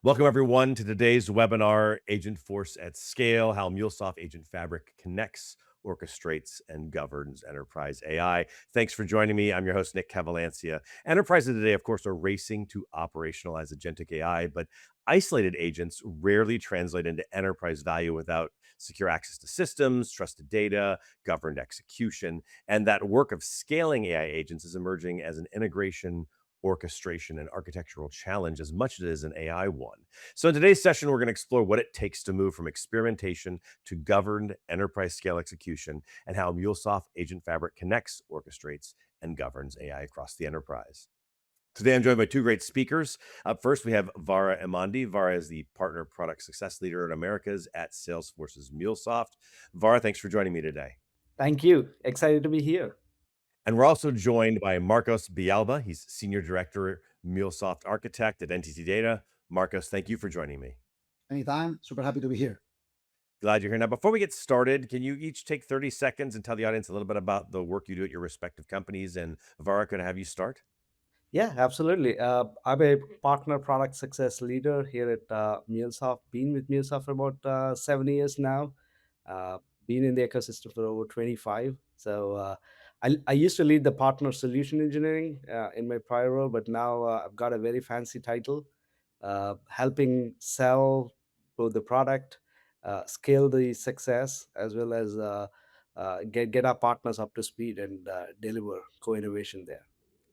Welcome, everyone, to today's webinar, Agentforce at Scale, how MuleSoft Agent Fabric connects, orchestrates, and governs enterprise AI. Thanks for joining me. I'm your host, Nick Cavalancia. Enterprises today, of course, are racing to operationalize agentic AI, but isolated agents rarely translate into enterprise value without secure access to systems, trusted data, governed execution. And that work of scaling AI agents is emerging as an integration, orchestration, and architectural challenge as much as it is an AI one. So in today's session, we're going to explore what it takes to move from experimentation to governed enterprise scale execution and how MuleSoft Agent Fabric connects, orchestrates, and governs AI across the enterprise. Today, I'm joined by two great speakers. Up first, we have Vara Imandi. Vara is the Partner Product Success Leader in Americas at Salesforce's MuleSoft. Vara, thanks for joining me today. Thank you. Excited to be here. And we're also joined by Marcos Villalba. He's Senior Director, MuleSoft Architect at NTT Data. Marcos, thank you for joining me. Anytime. Super happy to be here. Glad you're here. Now, before we get started, can you each take 30 seconds and tell the audience a little bit about the work you do at your respective companies? And Vara, could I have you start? Yeah, absolutely. I'm a partner product success leader here at MuleSoft. Been with MuleSoft for about 7 years now. Uh, been in the ecosystem for over 25. So I used to lead the partner solution engineering in my prior role, but now I've got a very fancy title, helping sell both the product, scale the success, as well as get our partners up to speed and deliver co-innovation there.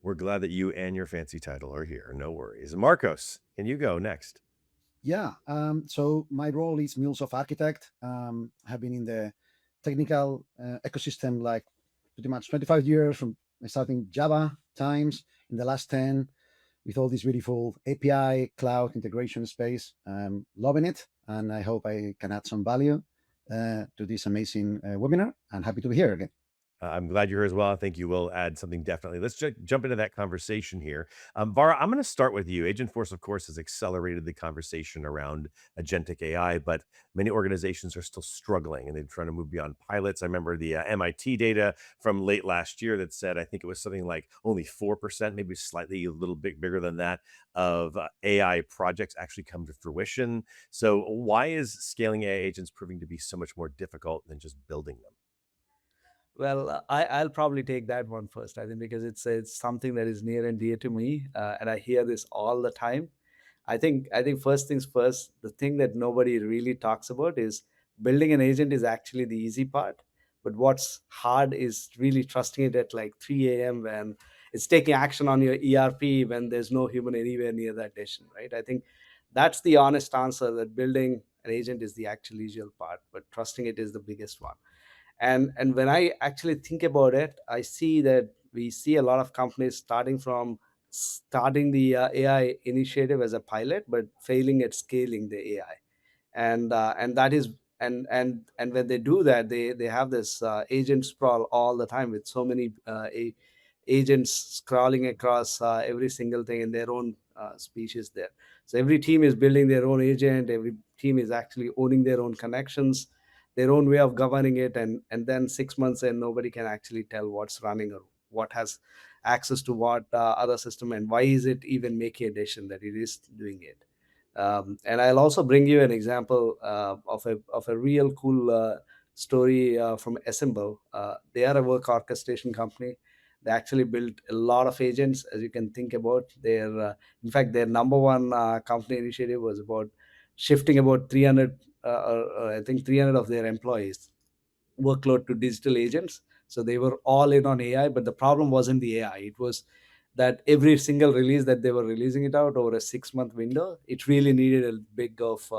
We're glad that you and your fancy title are here. No worries. Marcos, can you go next? Yeah. So my role is MuleSoft Architect. Have been in the technical ecosystem like pretty much 25 years from starting Java times in the last 10 with all this beautiful API cloud integration space. Loving it. And I hope I can add some value to this amazing webinar, and happy to be here again. I'm glad you're here as well. I think you will add something definitely. Let's jump into that conversation here. Vara, I'm going to start with you. Agentforce, of course, has accelerated the conversation around agentic AI, but many organizations are still struggling and they're trying to move beyond pilots. I remember the MIT data from late last year that said, I think it was something like only 4%, maybe slightly a little bit bigger than that, of AI projects actually come to fruition. So why is scaling AI agents proving to be so much more difficult than just building them? Well, I'll probably take that one first. I think because it's something that is near and dear to me, and I hear this all the time. I think first things first. The thing that nobody really talks about is building an agent is actually the easy part, but what's hard is really trusting it at like 3 a.m. when it's taking action on your ERP when there's no human anywhere near that station, right? I think that's the honest answer, that building an agent is the actual usual part, but trusting it is the biggest one. And when I actually think about it, I see that we see a lot of companies starting the AI initiative as a pilot but failing at scaling the AI. And that is and when they do that, they have this agent sprawl all the time with so many agents scrolling across every single thing in their own species there. So every team is building their own agent, every team is actually owning their own connections, their own way of governing it, and then 6 months in, nobody can actually tell what's running or what has access to what other system, and why is it even making a decision that it is doing it. And I'll also bring you an example of a real cool story from Assemble. They are a work orchestration company. They actually built a lot of agents, as you can think about. In fact, their number one company initiative was about shifting about 300, I think 300 of their employees workload to digital agents. So they were all in on AI, but the problem wasn't the AI. It was that every single release that they were releasing it out over a 6 month window, it really needed a big of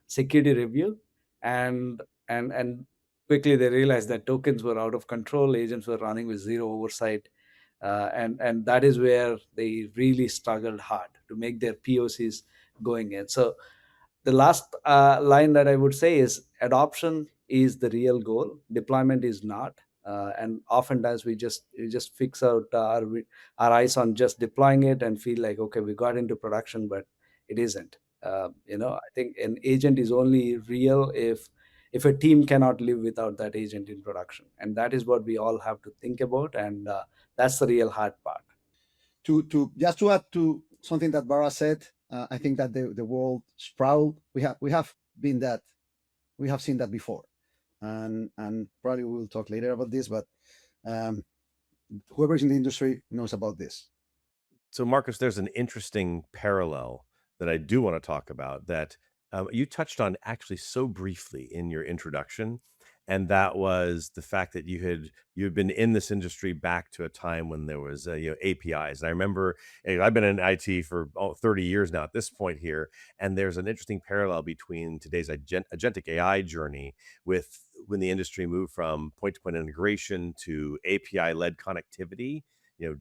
security review, and and quickly they realized that tokens were out of control, agents were running with zero oversight, and that is where they really struggled hard to make their POCs going in. So the last line that I would say is adoption is the real goal. Deployment is not. And oftentimes we just fix out our eyes on just deploying it and feel like, okay, we got into production, but it isn't. I think an agent is only real if a team cannot live without that agent in production, and that is what we all have to think about, and that's the real hard part. To just to add to something that Vara said, I think that the world sprawl. We have been that we have seen that before, and probably we will talk later about this. But um, whoever's in the industry knows about this. So, Marcus, there's an interesting parallel that I do want to talk about that you touched on actually so briefly in your introduction, and that was the fact that you had been in this industry back to a time when there was APIs. And I remember I've been in IT for 30 years now at this point here, and there's an interesting parallel between today's agentic AI journey with when the industry moved from point-to-point integration to API-led connectivity,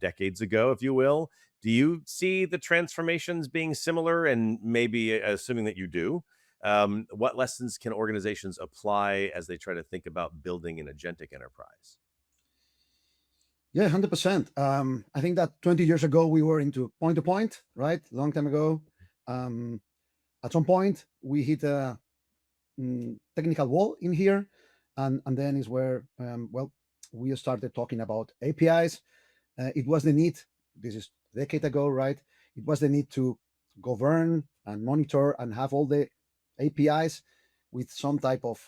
decades ago, if you will. Do you see the transformations being similar? And maybe assuming that you do, what lessons can organizations apply as they try to think about building an agentic enterprise? Yeah, 100%. I think that 20 years ago we were into point to point, right? Long time ago. Um, at some point we hit a technical wall in here, and then is where well, we started talking about APIs. It was the need. This is a decade ago, right? It was the need to govern and monitor and have all the APIs with some type of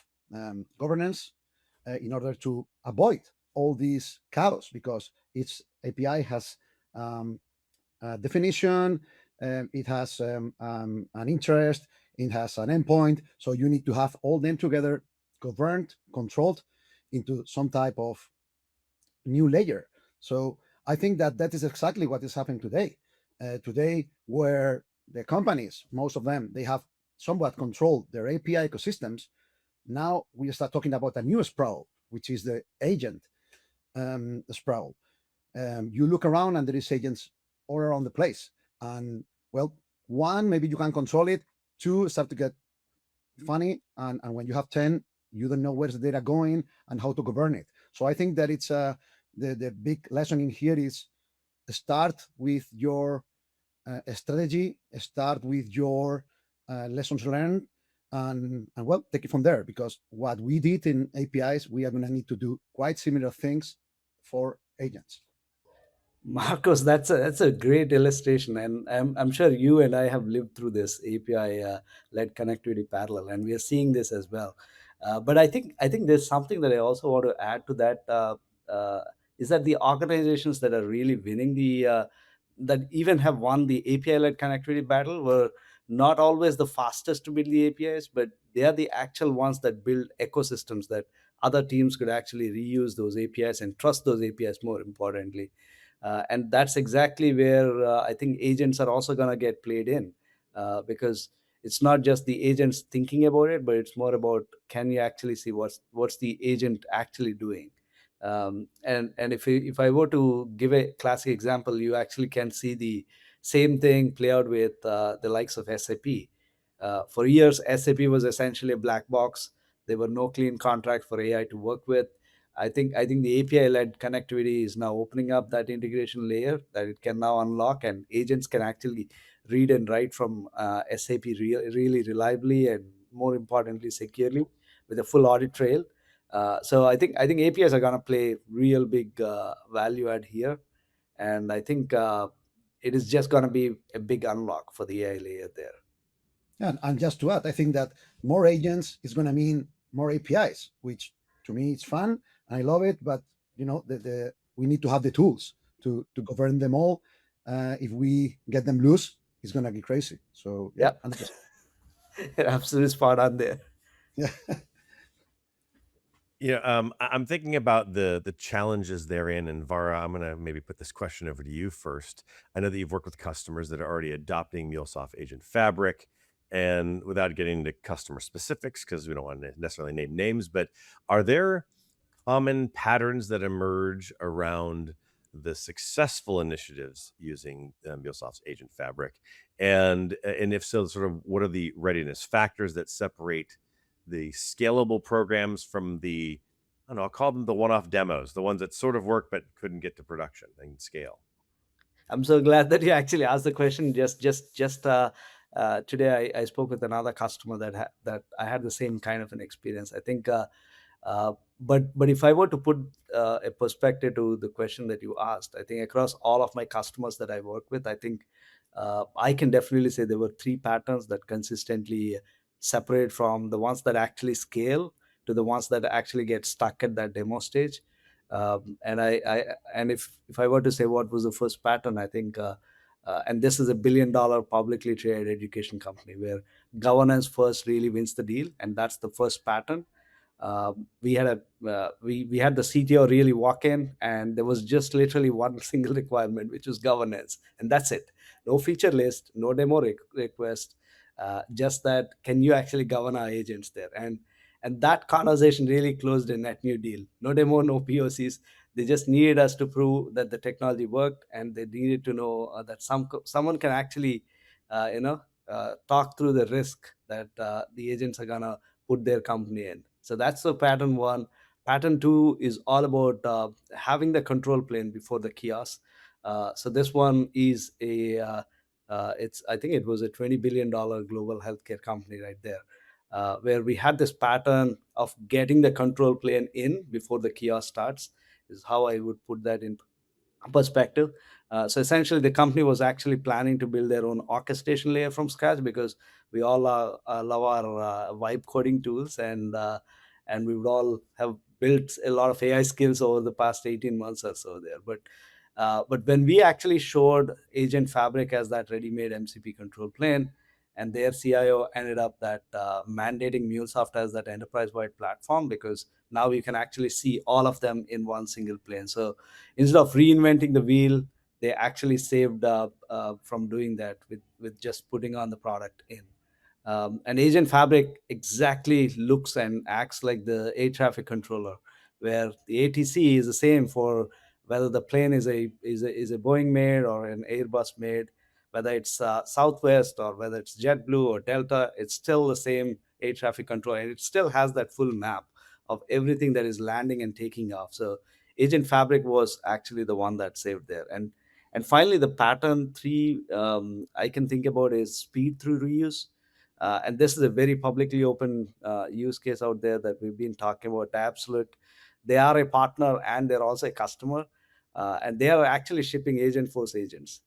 governance in order to avoid all these chaos, because each API has um, a definition, it has an interest, it has an endpoint. So you need to have all them together, governed, controlled into some type of new layer. So I think that that is exactly what is happening today. Today, where the companies, most of them, they have somewhat controlled their API ecosystems. Now we start talking about a new sprawl, which is the agent sprawl. You look around and there is agents all around the place. And well, one, maybe you can control it. Two, start to get funny. And when you have 10, you don't know where's the data going and how to govern it. So I think that it's the big lesson in here is start with your strategy, start with your lessons learned, and well, take it from there. Because what we did in APIs, we are going to need to do quite similar things for agents. Marcos, that's a great illustration, and I'm sure you and I have lived through this API led connectivity parallel, and we are seeing this as well. But I think there's something that I also want to add to that, is that the organizations that are really winning the that even have won the API led connectivity battle were not always the fastest to build the APIs, but they are the actual ones that build ecosystems that other teams could actually reuse those APIs and trust those APIs more importantly. And that's exactly where I think agents are also going to get played in, because it's not just the agents thinking about it, but it's more about, can you actually see what's the agent actually doing. And if I were to give a classic example, you actually can see the same thing play out with the likes of SAP. For years, SAP was essentially a black box. There were no clean contract for AI to work with. I think the API led connectivity is now opening up that integration layer that it can now unlock, and agents can actually read and write from SAP really reliably and, more importantly, securely, with a full audit trail. So I think APIs are gonna play real big value add here, and I think it is just gonna be a big unlock for the AI layer there. And just to add, I think that more agents is going to mean more APIs, which to me it's fun and I love it. But the we need to have the tools to govern them all. If we get them loose, it's going to get crazy. So yeah, Yeah, 100%. you're absolutely spot on there. Yeah. I'm thinking about the challenges therein. And Vara, I'm gonna maybe put this question over to you first. I know that you've worked with customers that are already adopting MuleSoft Agent Fabric, and without getting into customer specifics, because we don't want to necessarily name names, but are there common patterns that emerge around the successful initiatives using MuleSoft's Agent Fabric? And if so, sort of what are the readiness factors that separate the scalable programs from the, I don't know, I'll call them the one-off demos, the ones that sort of work but couldn't get to production and scale? I'm so glad that you actually asked the question. Just today, I spoke with another customer that I had the same kind of an experience. I think, but if I were to put a perspective to the question that you asked, I think across all of my customers that I work with, I think I can definitely say there were three patterns that consistently separate from the ones that actually scale to the ones that actually get stuck at that demo stage. And if I were to say what was the first pattern, I think, and this is a $1 billion publicly traded education company where governance first really wins the deal, and that's the first pattern. We had the CTO really walk in, and there was just literally one single requirement, which was governance, and that's it. No feature list, no demo request, just that can you actually govern our agents there? And that conversation really closed a net new deal. No demo, no POCs. They just needed us to prove that the technology worked, and they needed to know that someone can actually, talk through the risk that the agents are gonna put their company in. So that's the pattern one. Pattern two is all about having the control plane before the kiosk. So this one is it's I think it was a $20 billion global healthcare company right there, where we had this pattern of getting the control plane in before the kiosk starts. Is how I would put that in perspective. So essentially, the company was actually planning to build their own orchestration layer from scratch because we all love our vibe coding tools, and we would all have built a lot of AI skills over the past 18 months or so there. But when we actually showed Agent Fabric as that ready-made MCP control plane, and their CIO ended up that mandating MuleSoft as that enterprise-wide platform because now you can actually see all of them in one single plane. So instead of reinventing the wheel, they actually saved from doing that with just putting on the product in. And Agent Fabric exactly looks and acts like the air traffic controller, where the ATC is the same for whether the plane is a Boeing made or an Airbus made, whether it's Southwest or whether it's JetBlue or Delta. It's still the same air traffic controller, and it still has that full map of everything that is landing and taking off. So Agent Fabric was actually the one that saved there. And finally, the pattern three I can think about is speed through reuse. And this is a very publicly open use case out there that we've been talking about. Absolute, they are a partner and they're also a customer, and they are actually shipping Agentforce agents,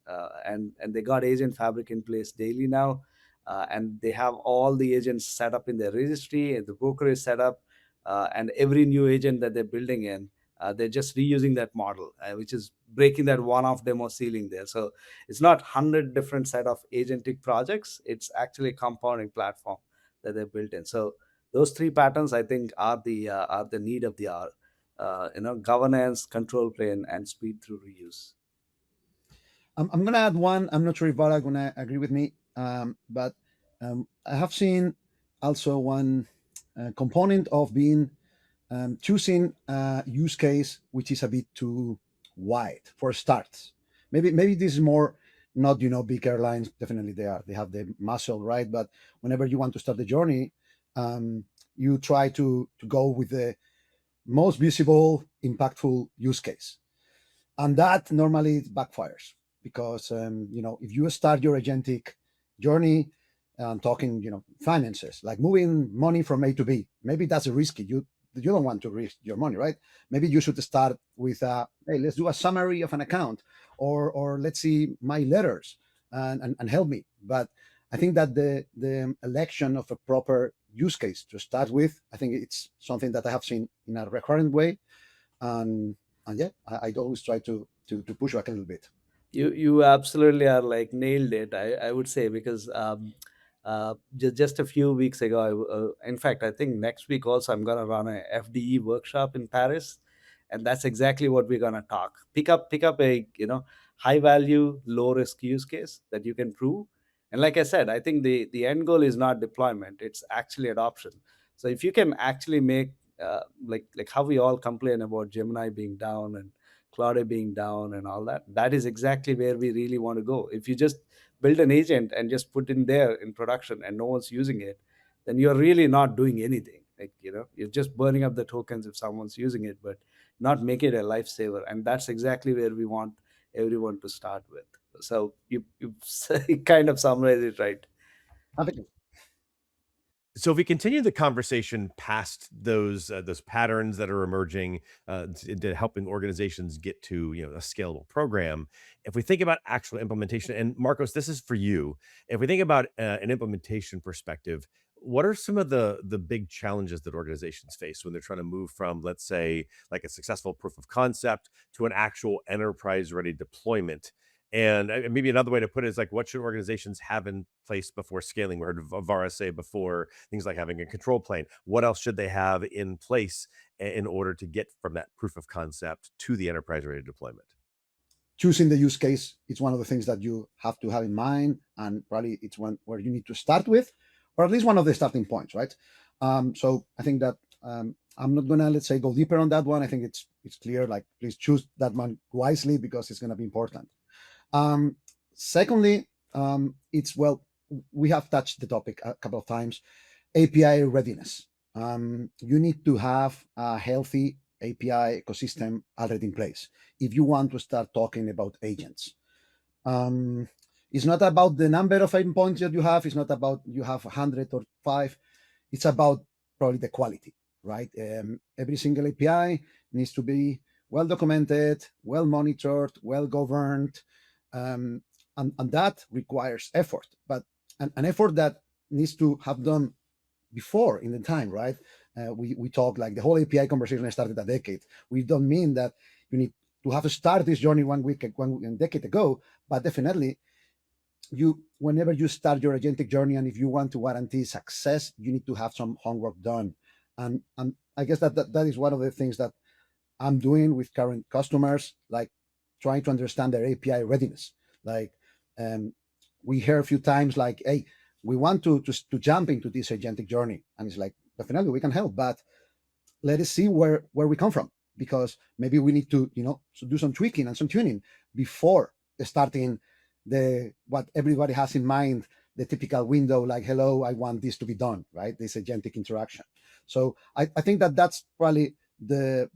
and they got Agent Fabric in place daily now, and they have all the agents set up in their registry, and the broker is set up, and every new agent that they're building in, they're just reusing that model, which is breaking that one-off demo ceiling there. So it's not 100 different set of agentic projects. It's actually a compounding platform that they built in. So those three patterns, I think, are the need of the hour. Governance, control plane, and speed through reuse. I'm gonna add one. I'm not sure if Vara gonna agree with me, but I have seen also one component of being choosing a use case which is a bit too wide for starts. Maybe this is more not big airlines. Definitely they have the muscle, right? But whenever you want to start the journey, you try to go with the most visible, impactful use case, and that normally backfires because if you start your agentic journey talking finances, like moving money from A to B, maybe that's risky. You don't want to risk your money, right? Maybe you should start with hey, let's do a summary of an account, or let's see my letters and help me. But I think that the election of a proper use case to start with, I think it's something that I have seen in a recurrent way, and yeah, I always try to push back a little bit. You absolutely are like nailed it. I would say because just a few weeks ago, in fact, I think next week also I'm gonna run a FDE workshop in Paris, and that's exactly what we're gonna talk. Pick up a high value, low risk use case that you can prove. And like I said, I think the end goal is not deployment; it's actually adoption. So if you can actually make like how we all complain about Gemini being down and Claude being down and all that. That is exactly where we really want to go. If you just build an agent and just put in there in production and no one's using it, then you're really not doing anything. Like, you're just burning up the tokens if someone's using it, but not make it a lifesaver. And that's exactly where we want everyone to start with. So you kind of summarize it right. Perfect. So if we continue the conversation past those patterns that are emerging to helping organizations get to a scalable program, if we think about actual implementation, and Marcos, this is for you. If we think about an implementation perspective, what are some of the big challenges that organizations face when they're trying to move from, let's say, like a successful proof of concept to an actual enterprise ready deployment? And maybe another way to put it is like, what should organizations have in place before scaling? We heard Vara say before things like having a control plane. What else should they have in place in order to get from that proof of concept to the enterprise ready deployment? Choosing the use case is one of the things that you have to have in mind, and probably it's one where you need to start with, or at least one of the starting points, right? So I think that I'm not gonna, let's say, go deeper on that one. I think it's clear. Like, please choose that one wisely because it's gonna be important. Um, Secondly, it's, well, we have touched the topic a couple of times. API readiness. You need to have a healthy API ecosystem already in place if you want to start talking about agents. Um, it's not about the number of endpoints that you have. It's not about you have 100 or five. It's about probably the quality, right? Every single API needs to be well documented, well monitored, well governed, um, and that requires effort, but an effort that needs to have done before in the time, right? We talk like the whole API conversation started a decade. We don't mean that you need to have to start this journey 1 week, one decade ago, but definitely you, whenever you start your agentic journey, and if you want to guarantee success, you need to have some homework done. And I guess that is one of the things that I'm doing with current customers, like trying to understand their API readiness. Like, um, we hear a few times, like, "Hey, we want to jump into this agentic journey," and it's like, definitely we can help, but let us see where we come from, because maybe we need to do some tweaking and some tuning before starting the what everybody has in mind, the typical window, like, "Hello, I want this to be done," right? This agentic interaction. So I think that that's probably the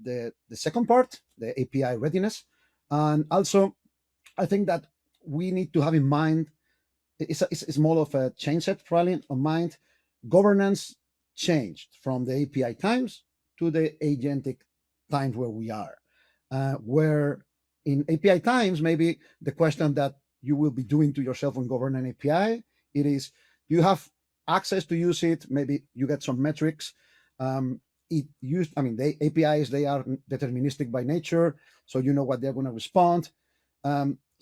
second part, the API readiness. And also I think that we need to have in mind, it's more of a change set probably on mind. Governance changed from the API times to the agentic times where we are. Where in API times, maybe the question that you will be doing to yourself when govern an API, it is, do you have access to use it? Maybe you get some metrics. The APIs, they are deterministic by nature, so you know what they're going to respond.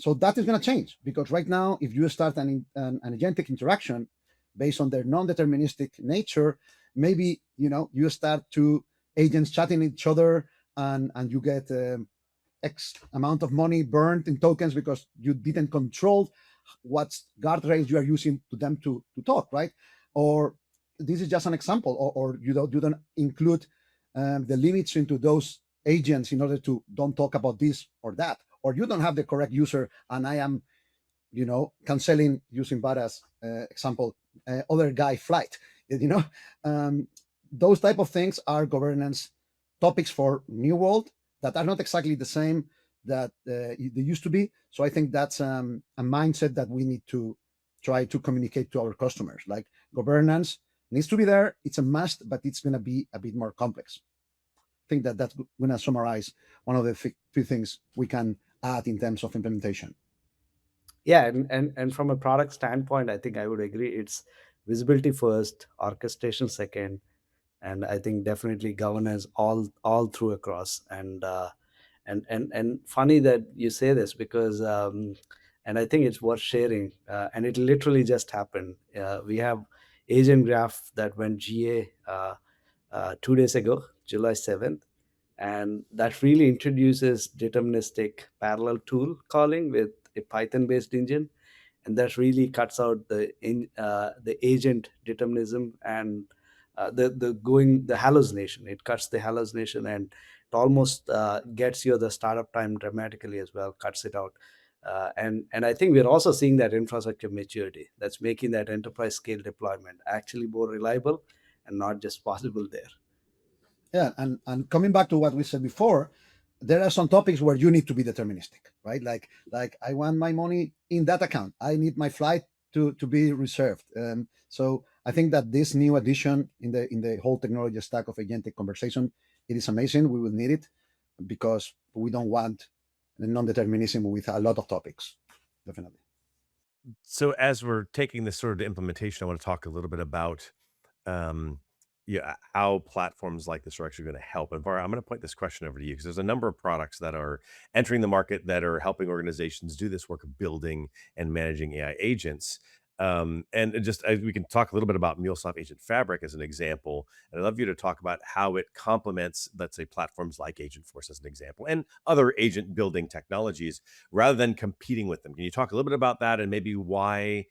So that is going to change, because right now, if you start an agentic interaction based on their non-deterministic nature, maybe you start to agents chatting each other, and you get X amount of money burned in tokens because you didn't control what guardrails you are using to them to talk, right? Or this is just an example, or you don't include the limits into those agents in order to don't talk about this or that, or you don't have the correct user, and I am canceling, using Vara's example, other guy flight. you know um, those type of things are governance topics for new world that are not exactly the same that they used to be. So I think that's a mindset that we need to try to communicate to our customers. Like, governance needs to be there, it's a must, but it's going to be a bit more complex. I think that that's going to summarize one of the few things we can add in terms of implementation. Yeah, and from a product standpoint, I think I would agree. It's visibility first, orchestration second, and I think definitely governance all through across. And funny that you say this, because and I think it's worth sharing. And it literally just happened. We have agent graph that went GA 2 days ago, July 7th, and that really introduces deterministic parallel tool calling with a Python based engine, and that really cuts out the agent determinism and the hallucination. It cuts the hallucination, and it almost gets you the startup time dramatically as well, cuts it out. And I think we're also seeing that infrastructure maturity that's making that enterprise scale deployment actually more reliable and not just possible there. Yeah, and coming back to what we said before, there are some topics where you need to be deterministic, right? Like I want my money in that account. I need my flight to be reserved. So I think that this new addition in the whole technology stack of agentic conversation, it is amazing. We will need it because we don't want non-determinism with a lot of topics. Definitely. So as we're taking this sort of to implementation, I want to talk a little bit about um, yeah, how platforms like this are actually going to help. And Vara, I'm going to point this question over to you because there's a number of products that are entering the market that are helping organizations do this work of building and managing AI agents. And just we can talk a little bit about MuleSoft Agent Fabric as an example. And I'd love you to talk about how it complements, let's say, platforms like Agentforce as an example, and other agent building technologies rather than competing with them. Can you talk a little bit about that and maybe why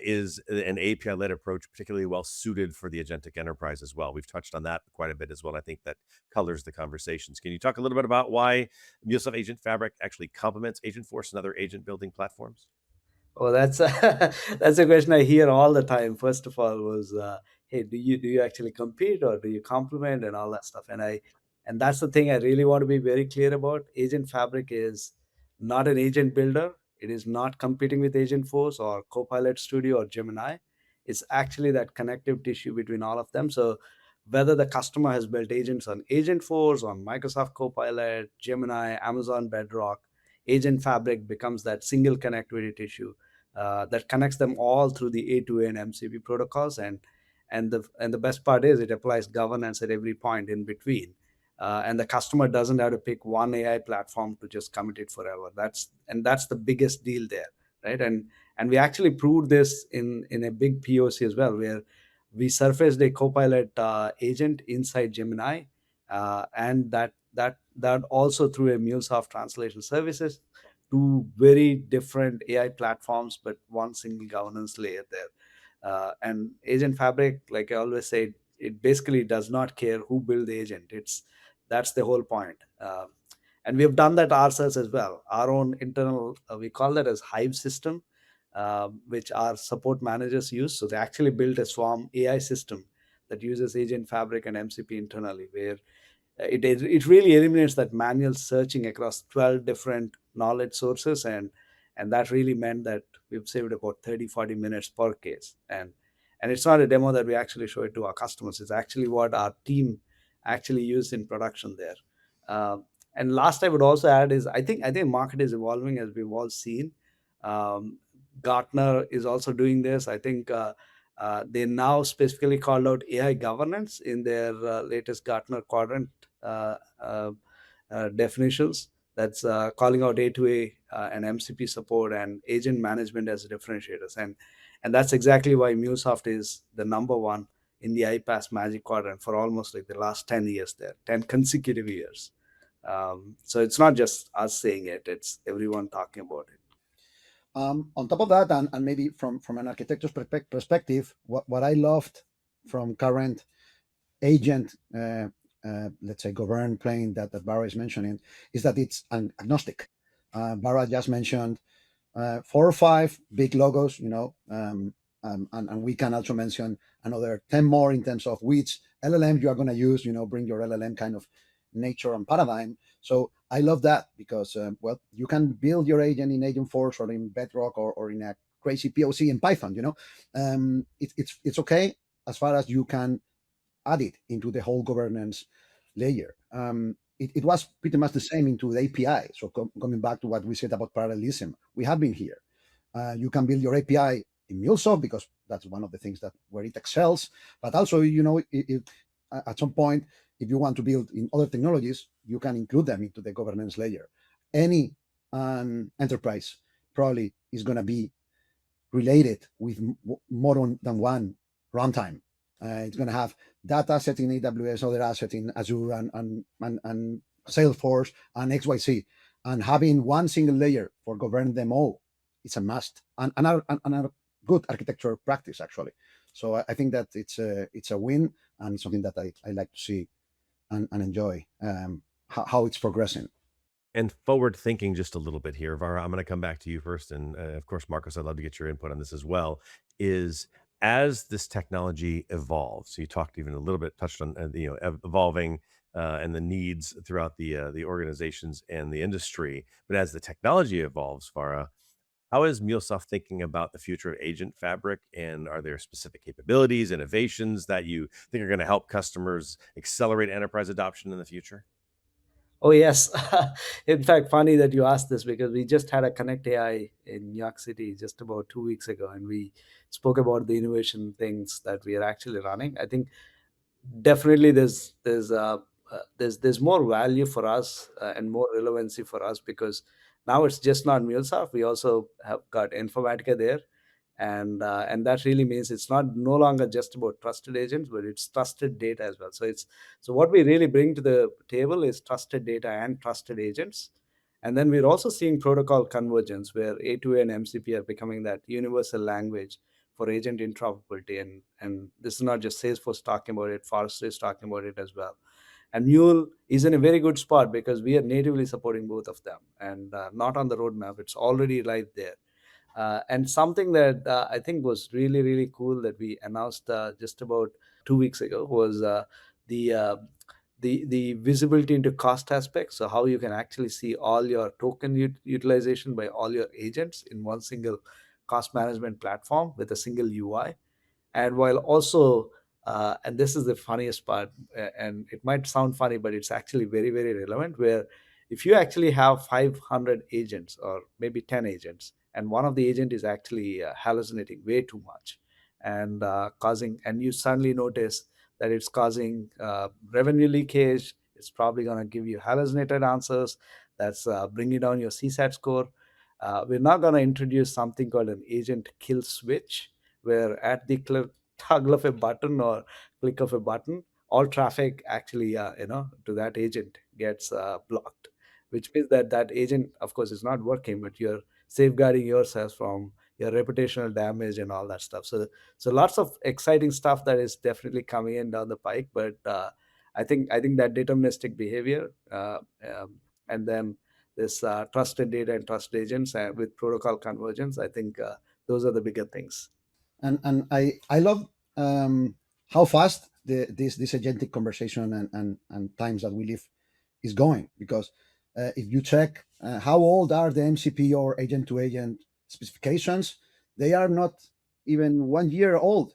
is an API-led approach particularly well suited for the agentic enterprise as well? We've touched on that quite a bit as well. I think that colors the conversations. Can you talk a little bit about why MuleSoft Agent Fabric actually complements Agentforce and other agent building platforms? Oh, that's a, that's a question I hear all the time. First of all, was hey, do you actually compete or do you complement and all that stuff? And that's the thing I really want to be very clear about. Agent Fabric is not an agent builder. It is not competing with Agent Force or Copilot Studio or Gemini. It's actually that connective tissue between all of them. So whether the customer has built agents on Agent Force, on Microsoft Copilot, Gemini, Amazon Bedrock, Agent Fabric becomes that single connectivity tissue that connects them all through the A2A and MCP protocols. And the best part is it applies governance at every point in between. And the customer doesn't have to pick one AI platform to just commit it forever. That's the biggest deal there, right? And we actually proved this in a big POC as well, where we surfaced a Copilot agent inside Gemini, and that also through a MuleSoft translation services, two very different AI platforms, but one single governance layer there. And Agent Fabric, like I always say, it basically does not care who build the agent. That's the whole point. And we've done that ourselves as well. Our own internal, we call that as Hive system, which our support managers use. So they actually built a Swarm AI system that uses Agent Fabric and MCP internally, where it really eliminates that manual searching across 12 different knowledge sources, and that really meant that we've saved about 30-40 minutes per case. And it's not a demo that we actually show it to our customers. It's actually what our team actually used in production there. And last I would also add is I think market is evolving, as we've all seen. um, Gartner is also doing this. I think they now specifically called out AI governance in their latest Gartner quadrant uh, uh, definitions. That's calling out A2A and MCP support and agent management as differentiators. And that's exactly why MuleSoft is the number one in the iPaaS Magic Quadrant for almost like the last 10 years there, 10 consecutive years. So it's not just us saying it, it's everyone talking about it. On top of that, and maybe from an architecture's perspective, what I loved from current agent, let's say, govern plane that Vara is mentioning, is that it's an agnostic. Vara just mentioned 4 or 5 big logos, and we can also mention another 10 more in terms of which LLM you are going to use, bring your LLM kind of nature and paradigm. So I love that because, well, you can build your agent in Agentforce or in Bedrock or in a crazy POC in Python, it's okay as far as you can add it into the whole governance layer. It was pretty much the same into the API. So coming back to what we said about parallelism, we have been here. You can build your API in MuleSoft because that's one of the things that where it excels. But also, at some point, if you want to build in other technologies, you can include them into the governance layer. Any enterprise probably is going to be related with more than one runtime. It's going to have data asset in AWS, other asset in Azure, and Salesforce and XYZ. And having one single layer for govern them all, it's a must and a good architecture practice actually. So I think that it's a win and it's something that I like to see and enjoy how it's progressing. And forward thinking just a little bit here, Vara, I'm going to come back to you first. And of course, Marcos, I'd love to get your input on this as well. Is as this technology evolves, so you talked even a little bit, touched on evolving and the needs throughout the organizations and the industry. But as the technology evolves, Vara, How is MuleSoft thinking about the future of Agent Fabric? And are there specific capabilities, innovations that you think are going to help customers accelerate enterprise adoption in the future? Oh yes, in fact, funny that you asked this because we just had a Connect AI in New York City just about 2 weeks ago, and we spoke about the innovation things that we are actually running. I think definitely there's more value for us and more relevancy for us because now it's just not MuleSoft. We also have got Informatica there, and that really means it's not no longer just about trusted agents, but it's trusted data as well. So what we really bring to the table is trusted data and trusted agents. And then we're also seeing protocol convergence where A2A and MCP are becoming that universal language for agent interoperability. And this is not just Salesforce talking about it, Forrester is talking about it as well. And Mule is in a very good spot because we are natively supporting both of them and not on the roadmap. It's already right there. And something that I think was really, really cool that we announced just about 2 weeks ago was the uh, the visibility into cost aspects. So how you can actually see all your token utilization by all your agents in one single cost management platform with a single UI. And while also and this is the funniest part, and it might sound funny but it's actually very, very relevant, where if you actually have 500 agents or maybe 10 agents and one of the agent is actually hallucinating way too much and causing, and you suddenly notice that it's causing revenue leakage, it's probably going to give you hallucinated answers, that's bringing down your CSAT score. We're now going to introduce something called an agent kill switch, where at the toggle of a button or click of a button, all traffic actually, to that agent gets blocked, which means that that agent, of course, is not working, but you're safeguarding yourself from your reputational damage and all that stuff. So lots of exciting stuff that is definitely coming in down the pike. But I think that deterministic behavior, and then this trusted data and trust agents with protocol convergence, I think those are the bigger things. And I love how fast this agentic conversation and times that we live is going, because if you check how old are the MCP or agent to agent specifications, they are not even 1 year old.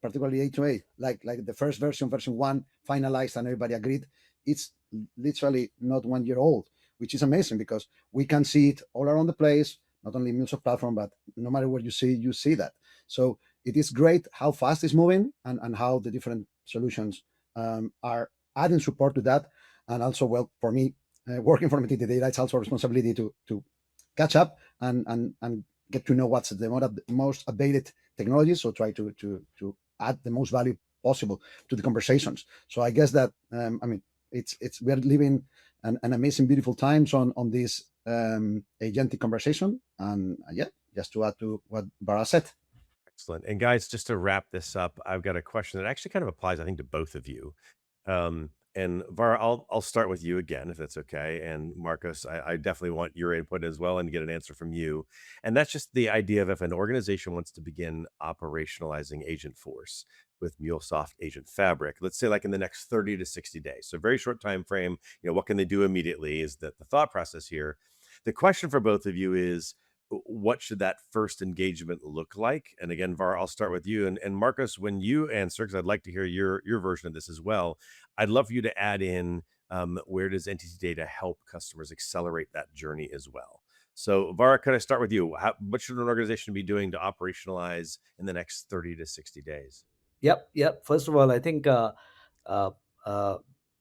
Particularly A2A, like the first version 1 finalized and everybody agreed, it's literally not 1 year old, which is amazing because we can see it all around the place, not only MuleSoft platform, but no matter what you see that. So it is great how fast it's moving, and how the different solutions are adding support to that. And also, well, for me, working for Entity Data, it's also a responsibility to catch up and get to know what's the most updated technology. So try to add the most value possible to the conversations. So I guess that I mean, it's we're living an amazing, beautiful times on this agentic conversation. And yeah, just to add to what Bara said. Excellent. And guys, just to wrap this up, I've got a question that actually kind of applies, I think, to both of you. And Vara, I'll start with you again, if that's okay. And Marcos, I definitely want your input as well and get an answer from you. And that's just the idea of if an organization wants to begin operationalizing Agentforce with MuleSoft Agent Fabric, let's say like in the next 30 to 60 days. So very short time frame, what can they do immediately is that the thought process here. The question for both of you is what should that first engagement look like? And again, Var, I'll start with you. And Marcos, when you answer, because I'd like to hear your version of this as well, I'd love for you to add in where does entity data help customers accelerate that journey as well? So, Vara, could I start with you? What should an organization be doing to operationalize in the next 30 to 60 days? Yep. First of all, I think uh, uh,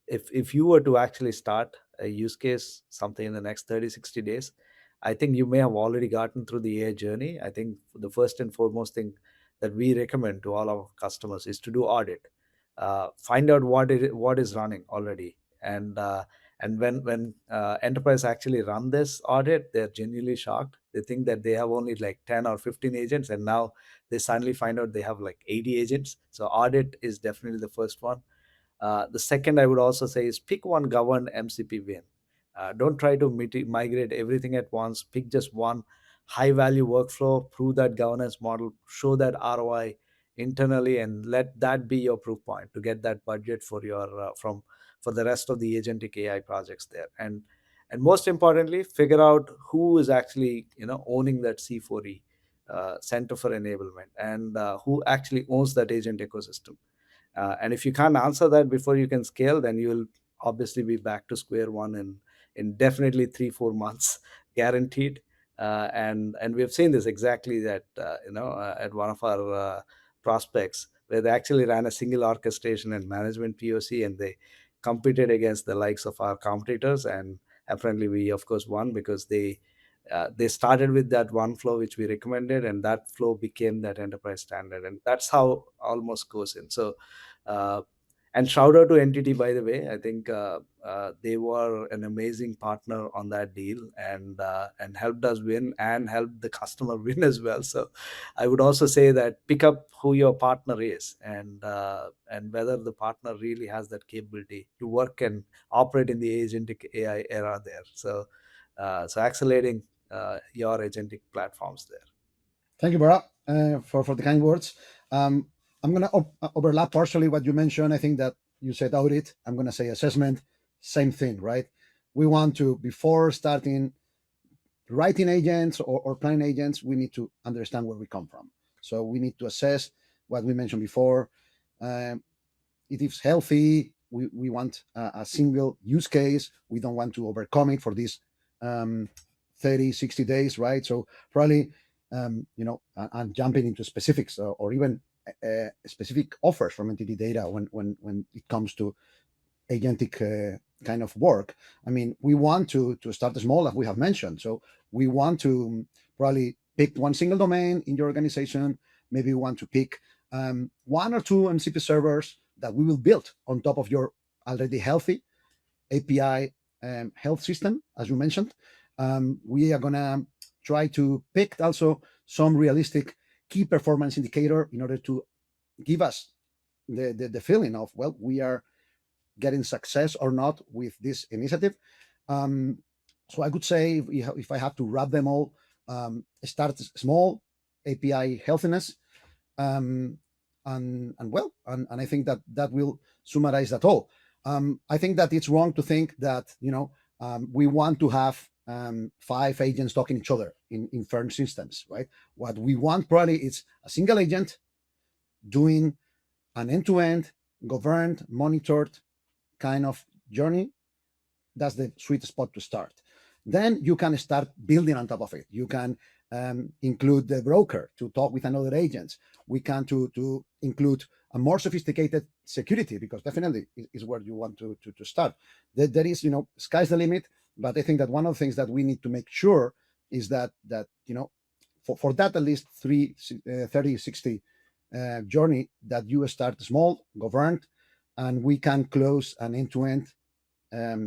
if you were to actually start a use case, something in the next 30-60 days, I think you may have already gotten through the AI journey. I think the first and foremost thing that we recommend to all our customers is to do audit. Find out what is running already, and when enterprise actually run this audit, they're genuinely shocked. They think that they have only like 10 or 15 agents, and now they suddenly find out they have like 80 agents. So audit is definitely the first one. The second I would also say is pick one governed MCP win. Don't try to migrate everything at once. Pick just one high value workflow, prove that governance model, show that ROI internally, and let that be your proof point to get that budget for your for the rest of the agentic AI projects there. and most importantly, figure out who is actually owning that C4E, Center for Enablement, and who actually owns that agent ecosystem. And if you can't answer that before you can scale, then you'll obviously be back to square one in definitely 3-4 months, guaranteed. And we have seen this exactly that at one of our prospects, where they actually ran a single orchestration and management POC, and they competed against the likes of our competitors. And apparently, we of course won because they started with that one flow which we recommended, and that flow became that enterprise standard, and that's how almost goes in. So uh, and shout out to NTT, by the way. I think they were an amazing partner on that deal, and helped us win and helped the customer win as well. So I would also say that pick up who your partner is, and whether the partner really has that capability to work and operate in the agentic AI era there. So accelerating your agentic platforms there. Thank you, Vara, for the kind words. I'm going to overlap partially what you mentioned. I think that you said audit. I'm going to say assessment. Same thing, right? We want to, before starting writing agents or planning agents, we need to understand where we come from. So we need to assess what we mentioned before. Um, it is healthy. We want a single use case. We don't want to overcome it for these um, 30, 60 days, right? So probably, I'm jumping into specifics or even specific offers from entity data when it comes to agentic kind of work. I mean, we want to start small, as we have mentioned. So we want to probably pick one single domain in your organization. Maybe we want to pick one or two MCP servers that we will build on top of your already healthy API health system, as you mentioned. We are gonna try to pick also some realistic key performance indicator in order to give us the feeling of, well, we are getting success or not with this initiative. Um, so I could say, if I have to wrap them all, start small, API healthiness, um, and I think that will summarize that all. I think that it's wrong to think that we want to have 5 agents talking each other in firm systems, right? What we want probably is a single agent doing an end-to-end governed, monitored kind of journey. That's the sweet spot to start. Then you can start building on top of it. You can include the broker to talk with another agent. We can to include a more sophisticated security, because definitely is where you want to start. There is, sky's the limit. But I think that one of the things that we need to make sure is that for that at least 30, 60 journey, that you start small, governed, and we can close an end-to-end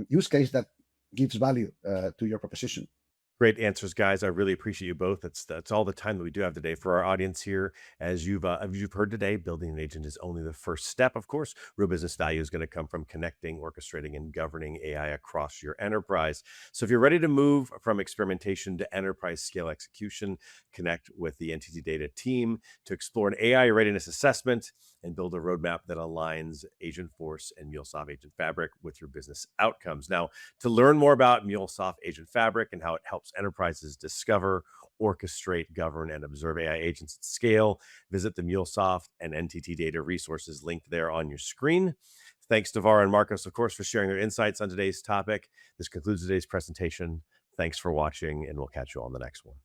use case that gives value to your proposition. Great answers, guys. I really appreciate you both. That's all the time that we do have today for our audience here. As you've heard today, building an agent is only the first step. Of course, real business value is going to come from connecting, orchestrating, and governing AI across your enterprise. So if you're ready to move from experimentation to enterprise scale execution, connect with the entity data team to explore an AI readiness assessment and build a roadmap that aligns Agentforce and MuleSoft Agent Fabric with your business outcomes. Now, to learn more about MuleSoft Agent Fabric and how it helps enterprises discover, orchestrate, govern, and observe AI agents at scale, visit the MuleSoft and NTT Data resources linked there on your screen. Thanks to Vara and Marcos, of course, for sharing their insights on today's topic. This concludes today's presentation. Thanks for watching, and we'll catch you on the next one.